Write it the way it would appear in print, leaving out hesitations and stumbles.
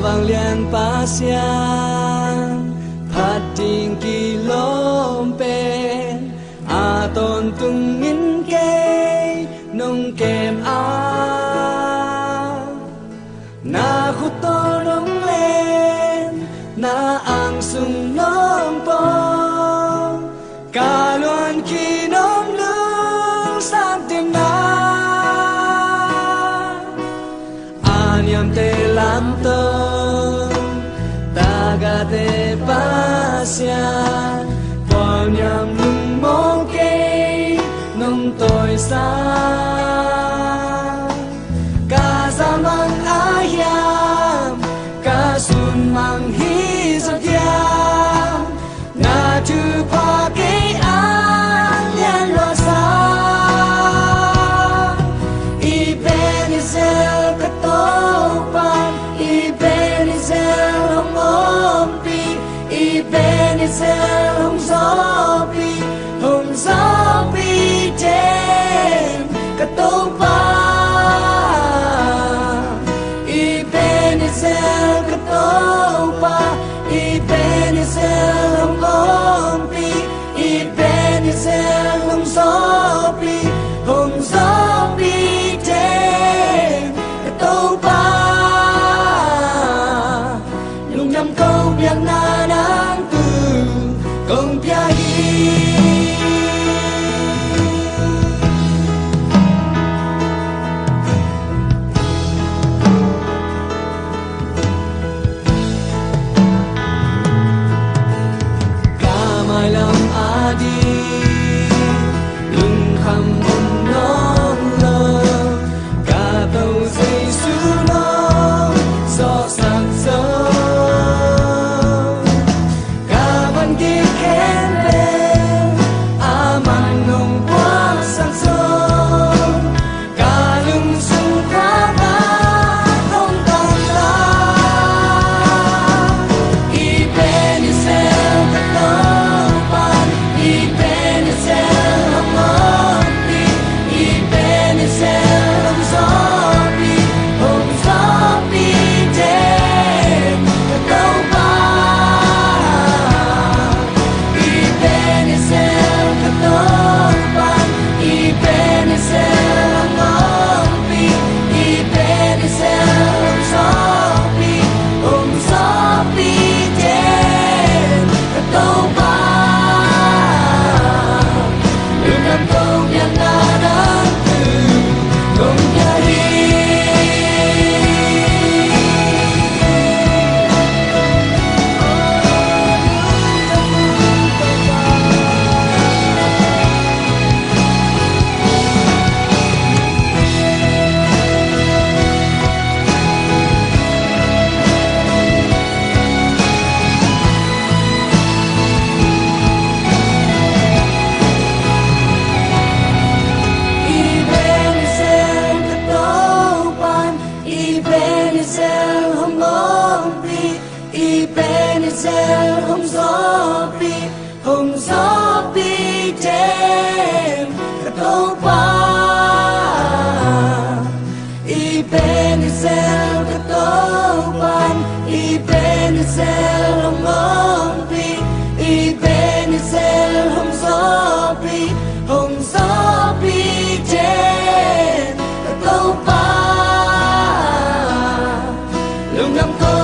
vang liền pasian phát tình kỳ lom pen a tôn tung in kê nông kem a na khu to nông lên na ang sung nông po ca luan khi nông lương sang tim na anyam te lam tơ taga te pasya pon nham lung mong kê nông tôi xa ca za mang ayam ca sun mang hi giọt yam na tu pa kê an liên lo xa Ebenezer katopan Ebenezer hong ompi Ebenezer hong zopi ten katopan Ebenezer katopan Ebenezer hong ompi Ebenezer hong zopi ten katopan lung nam câu biang na nang tu công pia hi ca mai lam adi lung kham bum non lo ca tàu dây su non gió sắc gió ca văn đi khen lên a man nông quá sang sông ca lưng sung khoa ta không tan la Ebenezer katopan Ebenezer hong ompi Ebenezer hong zopi ten katopan Ebenezer katopan Ebenezer hong ompi Ebenezer hong zopi ten katopan lung nam câu biang na nang tu công pia hi Ebenezer katopan Ebenezer hong ompi Ebenezer hong zopi ten katopan Ebenezer katopan Ebenezer hong ompi Ebenezer hong zopi ten katopan lung nam câu